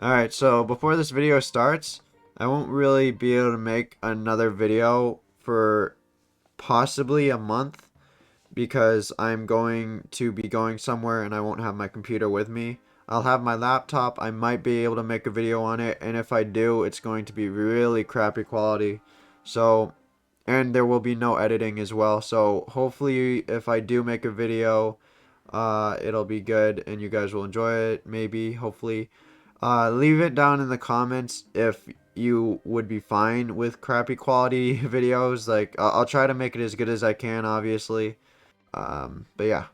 Alright, so before this video starts, I won't really be able to make another video for possibly a month because I'm going to be going somewhere and I won't have my computer with me. I'll have my laptop, I might be able to make a video on it, and if I do, it's going to be really crappy quality. So, and there will be no editing as well. So hopefully if I do make a video, it'll be good and you guys will enjoy it, maybe, hopefully. Leave it down in the comments if you would be fine with crappy quality videos. Like, I'll try to make it as good as I can, obviously. But yeah,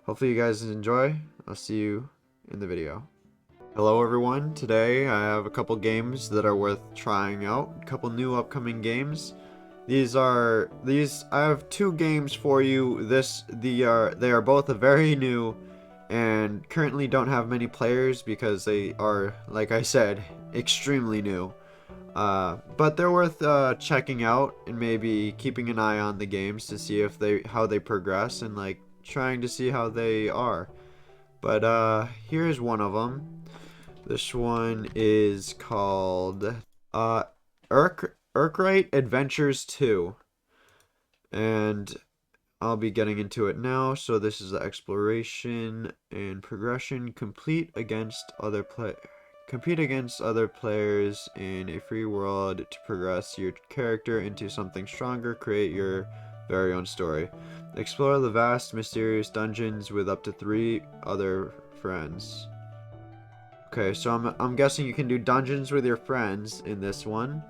hopefully you guys enjoy. I'll see you in the video. Hello everyone, today I have a couple games that are worth trying out. A couple new upcoming games. I have two games for you. They are both very new and currently don't have many players because they are, like I said, extremely new. But they're worth checking out and maybe keeping an eye on the games to see if how they progress and like trying to see how they are. But here's one of them. This one is called uh Urkrite Adventures 2. And I'll be getting into it now. So this is the exploration and progression. Compete against other players in a free world to progress your character into something stronger. Create your very own story. Explore the vast, mysterious dungeons with up to 3 other friends. Okay, so I'm guessing you can do dungeons with your friends in this one.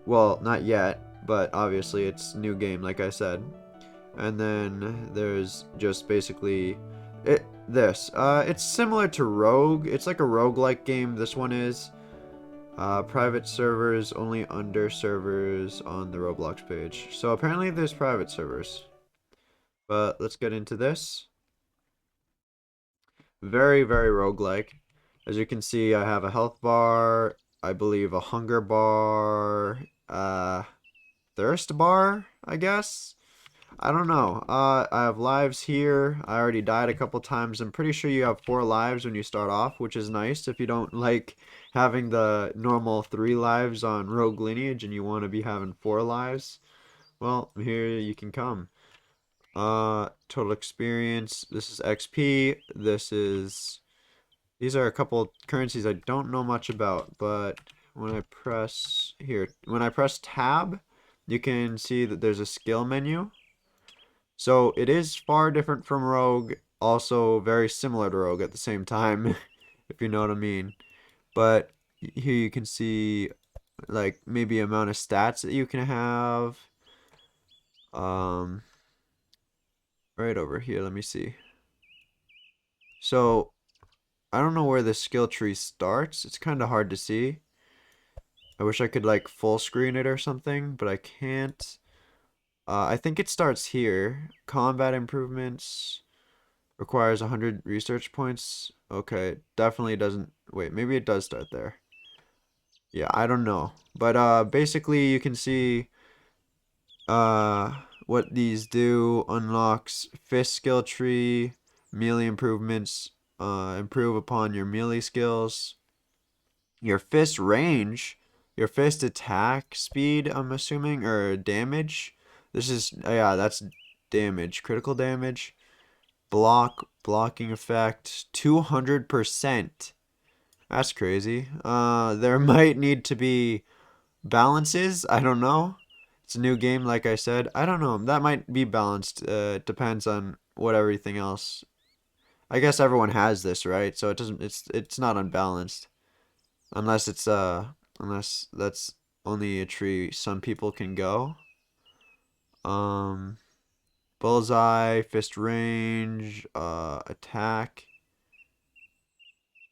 Well, not yet, but obviously it's new game, like I said. And then there's just basically it's similar to Rogue. It's like a roguelike game. This one is private servers, only under servers on the Roblox page. So apparently there's private servers. But let's get into this. Very, very roguelike. As you can see, I have a health bar, I believe a hunger bar, thirst bar, I guess. I don't know. I have lives here. I already died a couple times. I'm pretty sure you have 4 lives when you start off, which is nice if you don't like having the normal 3 lives on Rogue Lineage and you want to be having 4 lives. Well, here you can come. Total experience. This is XP. These are a couple currencies I don't know much about, but when I press tab, you can see that there's a skill menu. So it is far different from Rogue, also very similar to Rogue at the same time, if you know what I mean. But here you can see like maybe amount of stats that you can have. Um, right over here, let me see. So I don't know where the skill tree starts. It's kind of hard to see. I wish I could like full screen it or something, but I can't. I think it starts here. Combat improvements. Requires 100 research points. Okay, definitely doesn't. Wait, maybe it does start there. Yeah, I don't know. But basically you can see uh what these do. Unlocks fist skill tree, melee improvements, improve upon your melee skills. Your fist range, your fist attack speed, I'm assuming, or damage. This is yeah, that's damage, critical damage. Blocking effect 200%. That's crazy. There might need to be balances. I don't know. It's a new game, like I said. I don't know. That might be balanced. It depends on what everything else. I guess everyone has this, right? So it doesn't. It's not unbalanced unless that's only a tree some people can go. Um, bullseye, fist range, attack.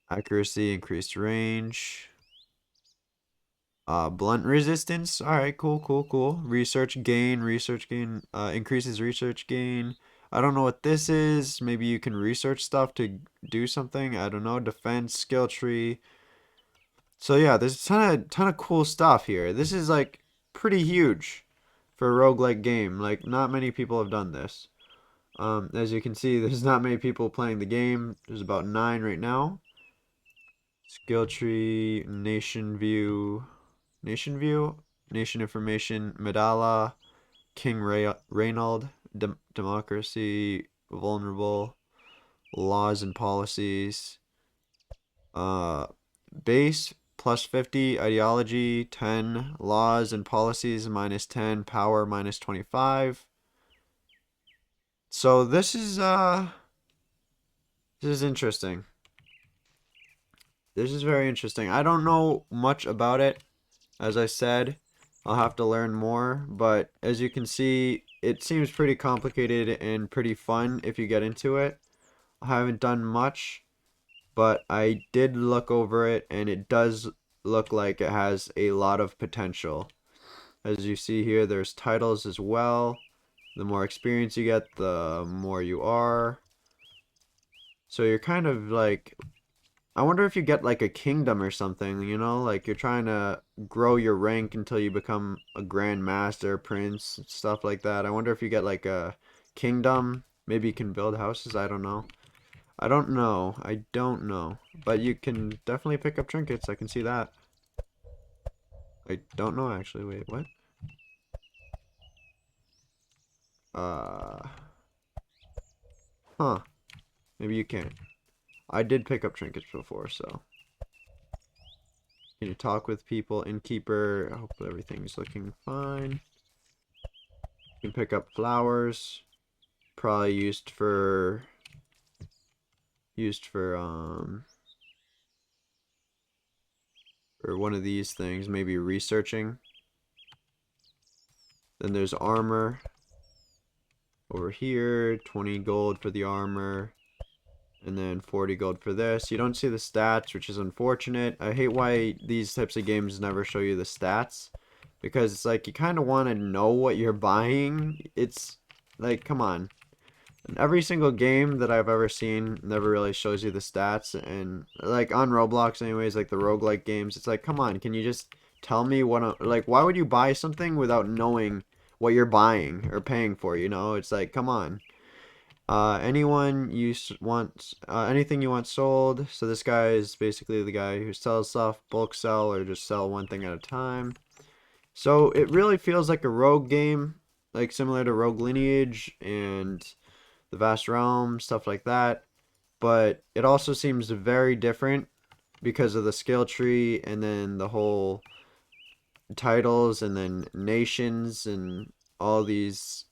Accuracy, increased range. Blunt resistance. All right, cool, cool, cool. Research gain, increases research gain. I don't know what this is. Maybe you can research stuff to do something. I don't know. Defense, skill tree. So yeah, there's a ton of cool stuff here. This is like pretty huge for a roguelike game. Like not many people have done this. As you can see, there's not many people playing the game. There's about 9 right now. Skill tree, nation view, nation information, Medalla, King Reynald, democracy, vulnerable, laws and policies, uh, base plus 50, ideology 10, laws and policies minus 10, power minus 25. So this is interesting. This is very interesting. I don't know much about it. As I said, I'll have to learn more, but as you can see, it seems pretty complicated and pretty fun if you get into it. I haven't done much, but I did look over it and it does look like it has a lot of potential. As you see here, there's titles as well. The more experience you get, the more you are. So you're kind of like, I wonder if you get like a kingdom or something, you know, like you're trying to grow your rank until you become a grand master, prince, stuff like that. I wonder if you get like a kingdom. Maybe you can build houses. I don't know. I don't know. I don't know. But you can definitely pick up trinkets. I can see that. I don't know actually. Wait, what? Uh, huh. Maybe you can. I did pick up trinkets before, so. Can you talk with people? Innkeeper. I hope everything's looking fine. You can pick up flowers. Probably used for one of these things, maybe researching. Then there's armor over here, 20 gold for the armor, and then 40 gold for this. You don't see the stats, which is unfortunate. I hate why these types of games never show you the stats, because it's like you kind of want to know what you're buying. It's like, come on. And every single game that I've ever seen never really shows you the stats, and like on Roblox anyways, like the roguelike games, it's like, come on, can you just tell me like, why would you buy something without knowing what you're buying or paying for, you know? It's like, come on. Anyone you want, anything you want sold. So this guy is basically the guy who sells stuff, bulk sell, or just sell one thing at a time. So it really feels like a rogue game, like similar to Rogue Lineage and the Vast Realm, stuff like that. But it also seems very different because of the skill tree and then the whole titles and then nations and all these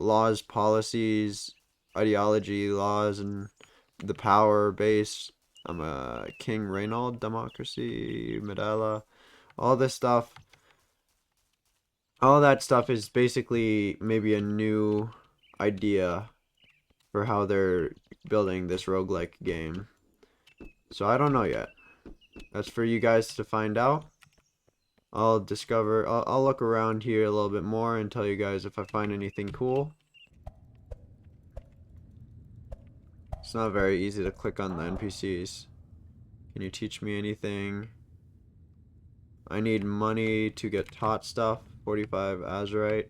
laws, policies, ideology, laws, and the power base. I'm a King Reynald, democracy, Medalla, all this stuff. All that stuff is basically maybe a new idea for how they're building this roguelike game. So I don't know yet. That's for you guys to find out. I'll look around here a little bit more and tell you guys if I find anything cool. It's not very easy to click on the NPCs. Can you teach me anything? I need money to get taught stuff. 45 Azurite.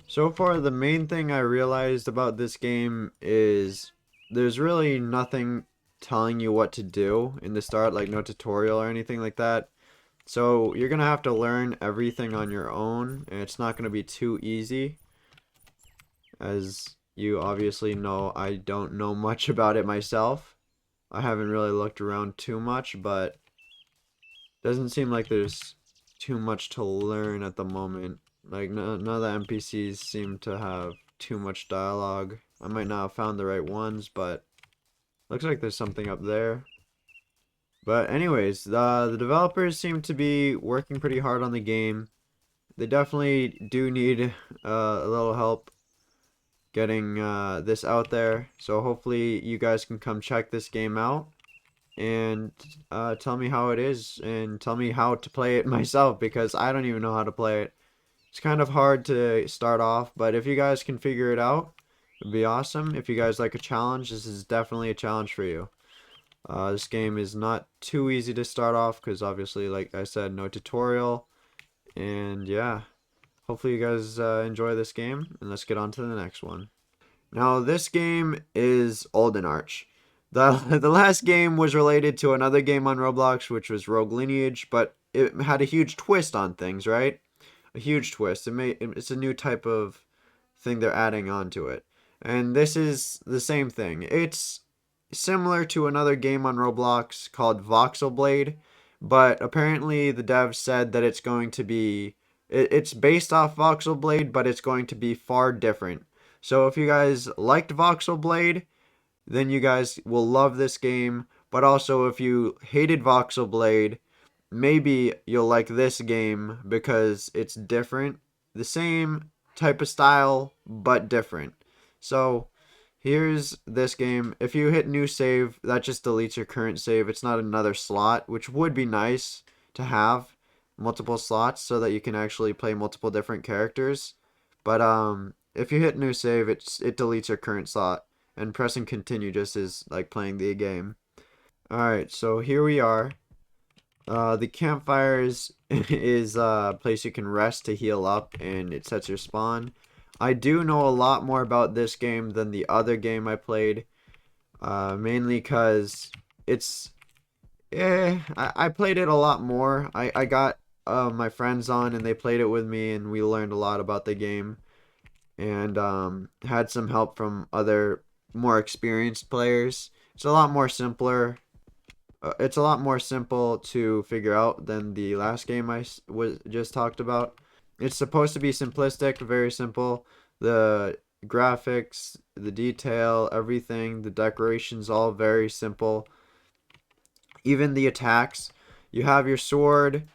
So far, the main thing I realized about this game is there's really nothing telling you what to do in the start, like no tutorial or anything like that. So you're gonna have to learn everything on your own, and it's not gonna be too easy. As you obviously know, I don't know much about it myself. I haven't really looked around too much, but doesn't seem like there's too much to learn at the moment. Like none of the NPCs seem to have too much dialogue. I might not have found the right ones, but looks like there's something up there. But anyways, the developers seem to be working pretty hard on the game. They definitely do need a little help getting this out there. So hopefully you guys can come check this game out and tell me how it is and tell me how to play it myself, because I don't even know how to play it. It's kind of hard to start off, but if you guys can figure it out, it'd be awesome. If you guys like a challenge, this is definitely a challenge for you. This game is not too easy to start off because obviously, like I said, no tutorial. And yeah, hopefully you guys enjoy this game, and let's get on to the next one. Now, this game is Olden Arch. The last game was related to another game on Roblox, which was Rogue Lineage, but it had a huge twist on things, right? A huge twist. It's a new type of thing they're adding onto it. And this is the same thing. It's similar to another game on Roblox called Voxel Blade, but apparently the devs said that it's going to be it's based off Voxel Blade, but it's going to be far different. So if you guys liked Voxel Blade, then you guys will love this game. But also, if you hated Voxel Blade, maybe you'll like this game because it's different. The same type of style, but different. So, here's this game. If you hit new save, that just deletes your current save. It's not another slot, which would be nice to have multiple slots so that you can actually play multiple different characters. But if you hit new save, it deletes your current slot, and pressing continue just is like playing the game. Alright, so here we are. The campfires is a place you can rest to heal up, and it sets your spawn. I do know a lot more about this game than the other game I played, mainly because I played it a lot more. I got my friends on and they played it with me, and we learned a lot about the game, and had some help from other more experienced players. It's a lot more simple to figure out than the last game I was just talked about. It's supposed to be simplistic, very simple. The graphics, the detail, everything, the decorations, all very simple. Even the attacks. You have your sword,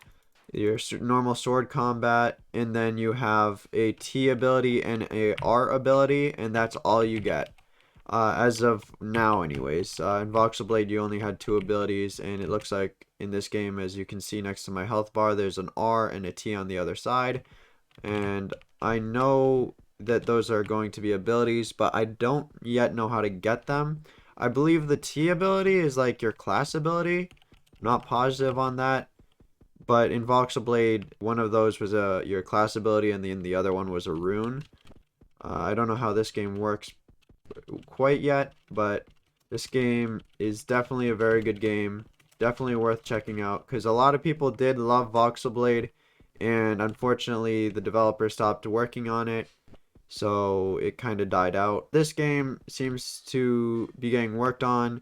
your normal sword combat, and then you have a T ability and a R ability, and that's all you get. As of now, anyways. In Voxel Blade, you only had two abilities, and it looks like in this game, as you can see next to my health bar, there's an R and a T on the other side. And I know that those are going to be abilities, but I don't yet know how to get them. I believe the T ability is like your class ability. I'm not positive on that. But in Voxel Blade, one of those was your class ability, and then the other one was a rune. I don't know how this game works quite yet, but this game is definitely a very good game. Definitely worth checking out, because a lot of people did love Voxel Blade, and unfortunately the developer stopped working on it, so it kind of died out. This game seems to be getting worked on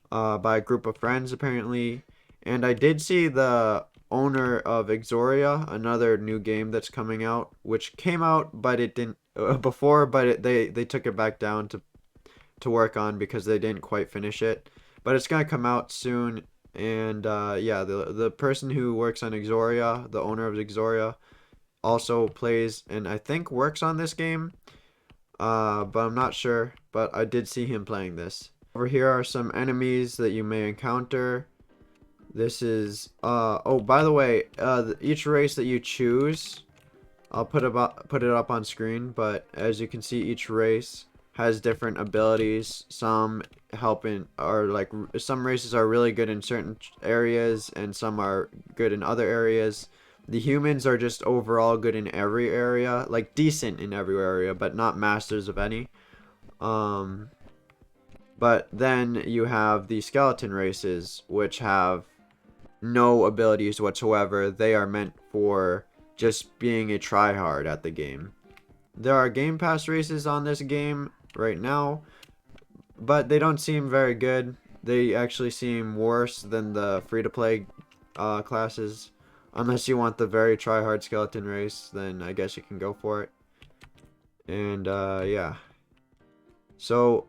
by a group of friends apparently, and I did see the owner of Exoria, another new game that's coming out, which came out but it didn't before, but they took it back down to work on because they didn't quite finish it. But it's gonna come out soon, and yeah, the person who works on Exoria, the owner of Exoria, also plays and I think works on this game. But I'm not sure. But I did see him playing this. Over here are some enemies that you may encounter. This is oh, by the way, each race that you choose, I'll put it up on screen, but as you can see, each race has different abilities. Some some races are really good in certain areas, and some are good in other areas. The humans are just overall good in every area, like decent in every area, but not masters of any. Um, but then you have the skeleton races, which have no abilities whatsoever. They are meant for just being a tryhard at the game. There are Game Pass races on this game right now, but they don't seem very good. They actually seem worse than the free-to-play classes. Unless you want the very try-hard skeleton race, then I guess you can go for it. And yeah. So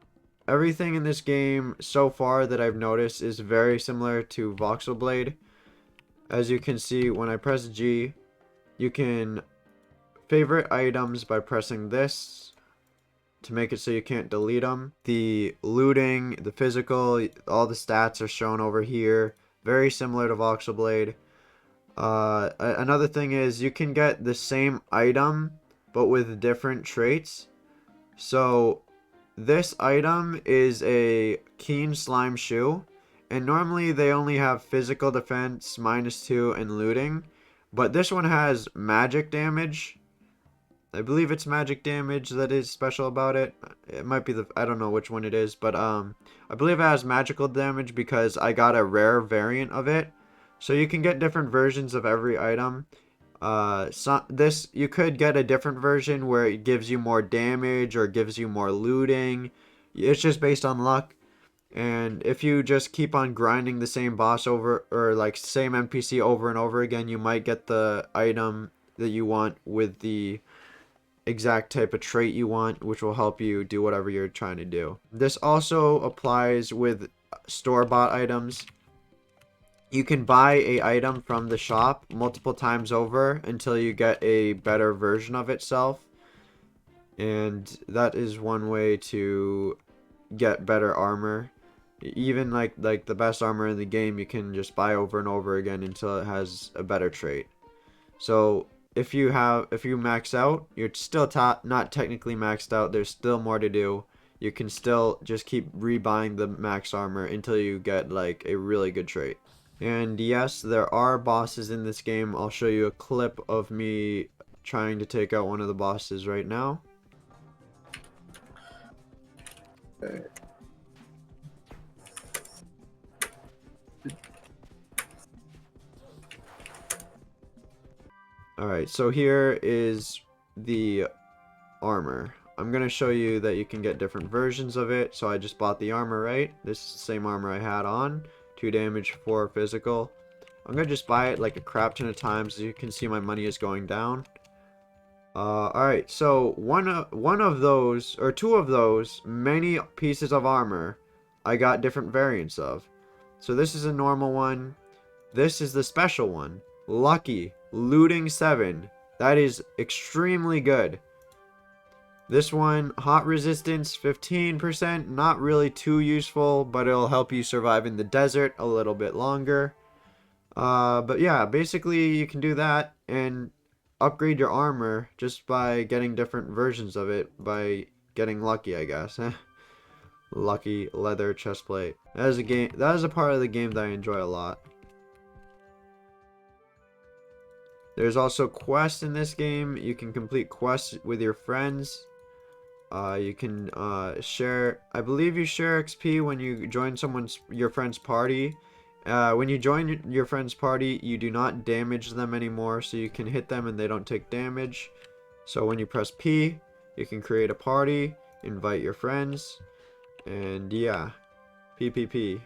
everything in this game so far that I've noticed is very similar to Voxel Blade. As you can see, when I press G, you can favorite items by pressing this to make it so you can't delete them. The looting, the physical, all the stats are shown over here. Very similar to Voxel Blade. Another thing is you can get the same item but with different traits. So this item is a Keen Slime Shoe, and normally they only have physical defense -2 and looting, but this one has magic damage, I believe it's magic damage that is special about it. It might be the, I don't know which one it is, but I believe it has magical damage because I got a rare variant of it. So you can get different versions of every item. This you could get a different version where it gives you more damage or gives you more looting. It's just based on luck. And if you just keep on grinding the same boss over, or like same NPC over and over again, you might get the item that you want with the exact type of trait you want, which will help you do whatever you're trying to do. This also applies with store-bought items. You can buy a item from the shop multiple times over until you get a better version of itself. And that is one way to get better armor. Even like the best armor in the game, you can just buy over and over again until it has a better trait. So if you max out, you're still not technically maxed out. There's still more to do. You can still just keep rebuying the max armor until you get like a really good trait. And yes, there are bosses in this game. I'll show you a clip of me trying to take out one of the bosses right now. Okay. Alright, so here is the armor. I'm going to show you that you can get different versions of it. So I just bought the armor, right? This is the same armor I had on. 2 damage, 4 physical. I'm going to just buy it like a crap ton of times. As you can see, my money is going down. Alright, so one of those, or two of those, many pieces of armor, I got different variants of. So this is a normal one. This is the special one. Lucky. Looting 7. That is extremely good. This one, hot resistance 15%. Not really too useful, but it'll help you survive in the desert a little bit longer. But yeah, basically you can do that and upgrade your armor just by getting different versions of it, by getting lucky, I guess. Lucky leather chestplate. That is a part of the game that I enjoy a lot. There's also quests in this game. You can complete quests with your friends. You can share, I believe you share XP when you join your friend's party. When you join your friend's party, you do not damage them anymore, so you can hit them and they don't take damage. So when you press P, you can create a party, invite your friends, and yeah, PPP.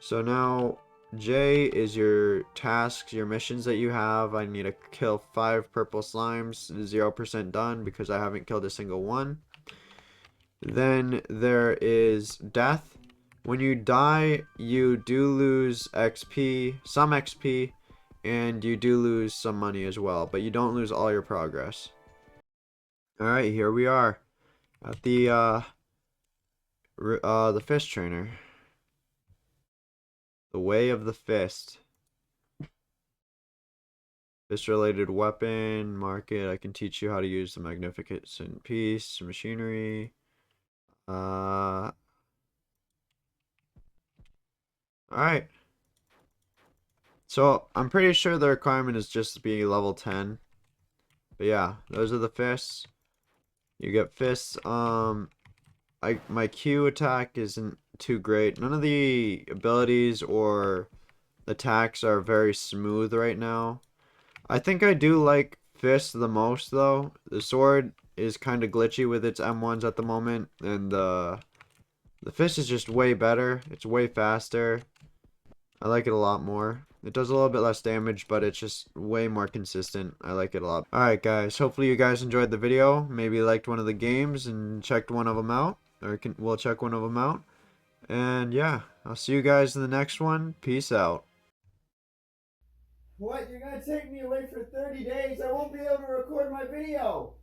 So now J is your tasks, your missions that you have. I need to kill 5 purple slimes, 0% done because I haven't killed a single one. Then there is death. When you die, you do lose XP, some XP, and you do lose some money as well, but you don't lose all your progress. Alright, here we are at the fist trainer. The way of the fist. Fist-related weapon, market. I can teach you how to use the magnificent piece, machinery. Alright. So, I'm pretty sure the requirement is just to be level 10. But yeah, those are the fists. You get fists. My Q attack isn't too great. None of the abilities or attacks are very smooth right now. I think I do like fists the most though. The sword is kind of glitchy with its M1s at the moment, and the fist is just way better. It's way faster. I like it a lot more. It does a little bit less damage, but it's just way more consistent. I like it a lot. Alright guys, hopefully you guys enjoyed the video. Maybe liked one of the games and checked one of them out. Or we'll check one of them out. And yeah, I'll see you guys in the next one. Peace out. What? You're gonna take me away for 30 days? I won't be able to record my video.